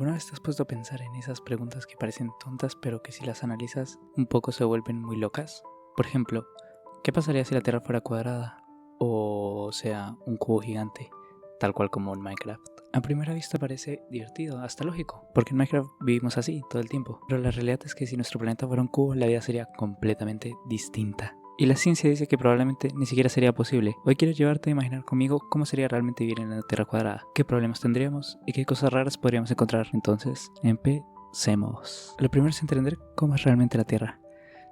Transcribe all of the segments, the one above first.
¿Alguna vez te has puesto a pensar en esas preguntas que parecen tontas pero que si las analizas un poco se vuelven muy locas? Por ejemplo, ¿qué pasaría si la Tierra fuera cuadrada? O sea, un cubo gigante, tal cual como en Minecraft. A primera vista parece divertido, hasta lógico, porque en Minecraft vivimos así todo el tiempo. Pero la realidad es que si nuestro planeta fuera un cubo, la vida sería completamente distinta. Y la ciencia dice que probablemente ni siquiera sería posible. Hoy quiero llevarte a imaginar conmigo cómo sería realmente vivir en la Tierra cuadrada, qué problemas tendríamos y qué cosas raras podríamos encontrar. Entonces, empecemos. Lo primero es entender cómo es realmente la Tierra.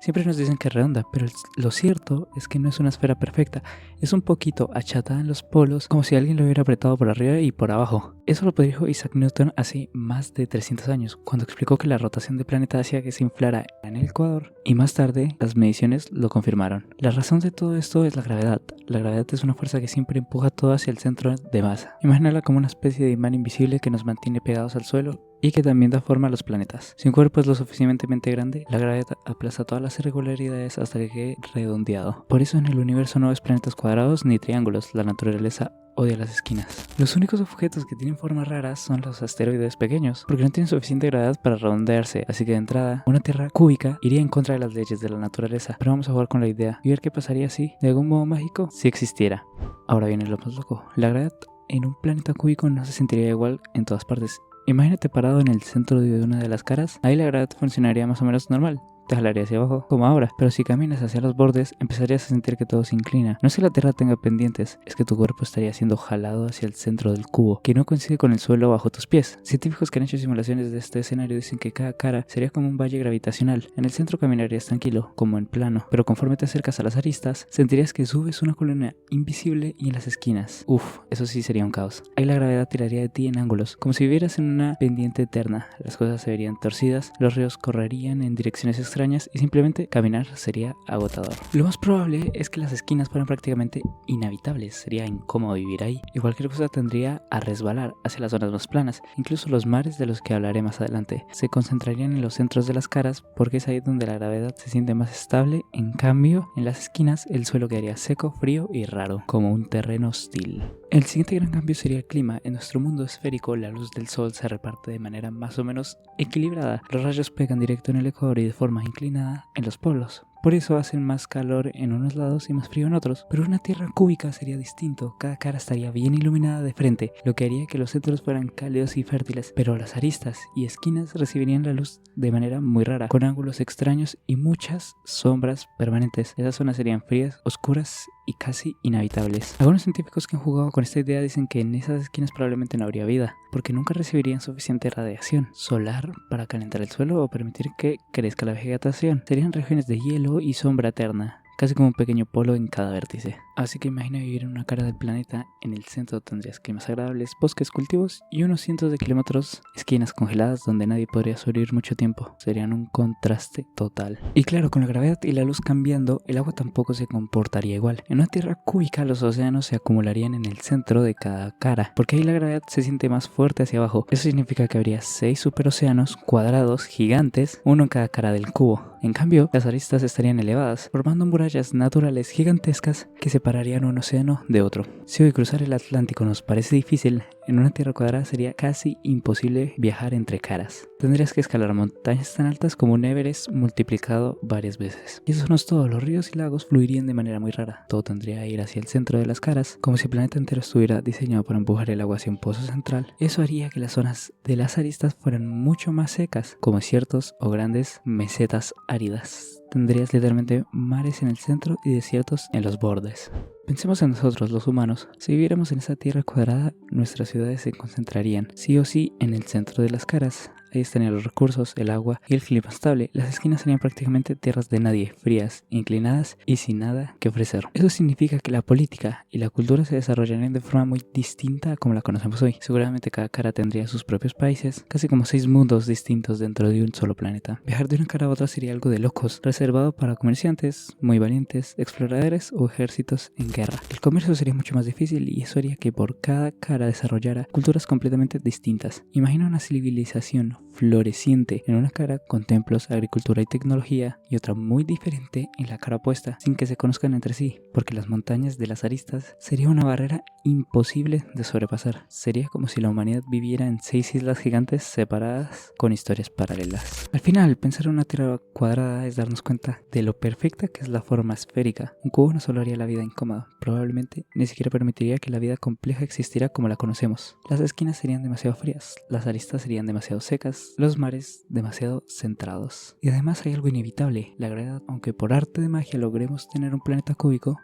Siempre nos dicen que es redonda, pero lo cierto es que no es una esfera perfecta. Es un poquito achatada en los polos, como si alguien lo hubiera apretado por arriba y por abajo. Eso lo predijo Isaac Newton hace más de 300 años, cuando explicó que la rotación del planeta hacía que se inflara en el ecuador, y más tarde las mediciones lo confirmaron. La razón de todo esto es la gravedad. La gravedad es una fuerza que siempre empuja todo hacia el centro de masa. Imagínala como una especie de imán invisible que nos mantiene pegados al suelo y que también da forma a los planetas. Si un cuerpo es lo suficientemente grande, la gravedad aplasta todas las irregularidades hasta que quede redondeado. Por eso en el universo no ves planetas cuadrados ni triángulos, la naturaleza odia las esquinas. Los únicos objetos que tienen formas raras son los asteroides pequeños, porque no tienen suficiente gravedad para redondearse, así que de entrada, una Tierra cúbica iría en contra de las leyes de la naturaleza. Pero vamos a jugar con la idea y ver qué pasaría si, de algún modo mágico, si existiera. Ahora viene lo más loco, la gravedad en un planeta cúbico no se sentiría igual en todas partes. Imagínate parado en el centro de una de las caras, ahí la gravedad funcionaría más o menos normal. Te jalaría hacia abajo, como ahora, pero si caminas hacia los bordes, empezarías a sentir que todo se inclina. No es que la Tierra tenga pendientes, es que tu cuerpo estaría siendo jalado hacia el centro del cubo, que no coincide con el suelo bajo tus pies. Científicos que han hecho simulaciones de este escenario dicen que cada cara sería como un valle gravitacional. En el centro caminarías tranquilo, como en plano, pero conforme te acercas a las aristas, sentirías que subes una columna invisible y en las esquinas. Uf, eso sí sería un caos. Ahí la gravedad tiraría de ti en ángulos, como si vivieras en una pendiente eterna. Las cosas se verían torcidas, los ríos correrían en direcciones extrañas y simplemente caminar sería agotador. Lo más probable es que las esquinas fueran prácticamente inhabitables, sería incómodo vivir ahí y cualquier cosa tendría a resbalar hacia las zonas más planas. Incluso los mares de los que hablaré más adelante se concentrarían en los centros de las caras porque es ahí donde la gravedad se siente más estable. En cambio, en las esquinas el suelo quedaría seco, frío y raro, como un terreno hostil. El siguiente gran cambio sería el clima. En nuestro mundo esférico, la luz del sol se reparte de manera más o menos equilibrada. Los rayos pegan directo en el ecuador y de forma inclinada en los polos. Por eso hacen más calor en unos lados y más frío en otros. Pero una Tierra cúbica sería distinto. Cada cara estaría bien iluminada de frente, lo que haría que los centros fueran cálidos y fértiles. Pero las aristas y esquinas recibirían la luz de manera muy rara, con ángulos extraños y muchas sombras permanentes. Esas zonas serían frías, oscuras y casi inhabitables. Algunos científicos que han jugado con esta idea dicen que en esas esquinas probablemente no habría vida, porque nunca recibirían suficiente radiación solar para calentar el suelo o permitir que crezca la vegetación. Serían regiones de hielo y sombra eterna, casi como un pequeño polo en cada vértice. Así que imagina vivir en una cara del planeta. En el centro tendrías climas agradables, bosques, cultivos y unos cientos de kilómetros, esquinas congeladas donde nadie podría sobrevivir mucho tiempo. Serían un contraste total. Y claro, con la gravedad y la luz cambiando, el agua tampoco se comportaría igual. En una Tierra cúbica los océanos se acumularían en el centro de cada cara, porque ahí la gravedad se siente más fuerte hacia abajo. Eso significa que habría 6 superocéanos cuadrados gigantes, uno en cada cara del cubo. En cambio, las aristas estarían elevadas, formando murallas naturales gigantescas que separarían un océano de otro. Si hoy cruzar el Atlántico nos parece difícil, en una Tierra cuadrada sería casi imposible viajar entre caras. Tendrías que escalar montañas tan altas como un Everest multiplicado varias veces. Y eso no es todo, los ríos y lagos fluirían de manera muy rara. Todo tendría que ir hacia el centro de las caras, como si el planeta entero estuviera diseñado para empujar el agua hacia un pozo central. Eso haría que las zonas de las aristas fueran mucho más secas, como desiertos o grandes mesetas áridas. Tendrías literalmente mares en el centro y desiertos en los bordes. Pensemos en nosotros, los humanos. Si viviéramos en esa Tierra cuadrada, nuestras ciudades se concentrarían sí o sí en el centro de las caras. Ahí estarían los recursos, el agua y el clima estable. Las esquinas serían prácticamente tierras de nadie, frías, inclinadas y sin nada que ofrecer. Eso significa que la política y la cultura se desarrollarían de forma muy distinta a como la conocemos hoy. Seguramente cada cara tendría sus propios países, casi como 6 mundos distintos dentro de un solo planeta. Viajar de una cara a otra sería algo de locos, reservado para comerciantes muy valientes, exploradores o ejércitos en guerra. El comercio sería mucho más difícil y eso haría que por cada cara desarrollara culturas completamente distintas. Imagina una civilización floreciente en una cara con templos, agricultura y tecnología, y otra muy diferente en la cara opuesta, sin que se conozcan entre sí, porque las montañas de las aristas sería una barrera imposible de sobrepasar. Sería como si la humanidad viviera en 6 islas gigantes separadas con historias paralelas. Al final, pensar en una Tierra cuadrada es darnos cuenta de lo perfecta que es la forma esférica. Un cubo no solo haría la vida incómoda, probablemente ni siquiera permitiría que la vida compleja existiera como la conocemos. Las esquinas serían demasiado frías, las aristas serían demasiado secas, los mares demasiado centrados. Y además hay algo inevitable, la gravedad. Aunque por arte de magia lográramos tener un planeta cúbico,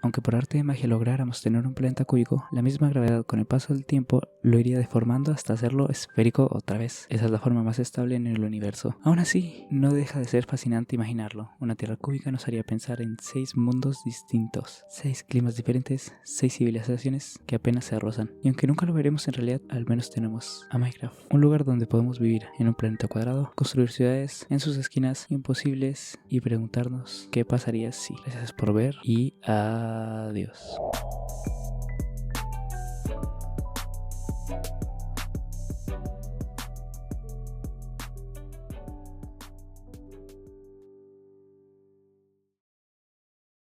la misma gravedad con el paso del tiempo lo iría deformando hasta hacerlo esférico otra vez. Esa es la forma más estable en el universo. Aún así, no deja de ser fascinante imaginarlo. Una Tierra cúbica nos haría pensar en 6 mundos distintos, 6 climas diferentes, 6 civilizaciones que apenas se rozan. Y aunque nunca lo veremos en realidad, al menos tenemos a Minecraft, un lugar donde podemos vivir en un planeta cuadrado, construir ciudades en sus esquinas imposibles y preguntarnos qué pasaría si. Gracias por ver y adiós.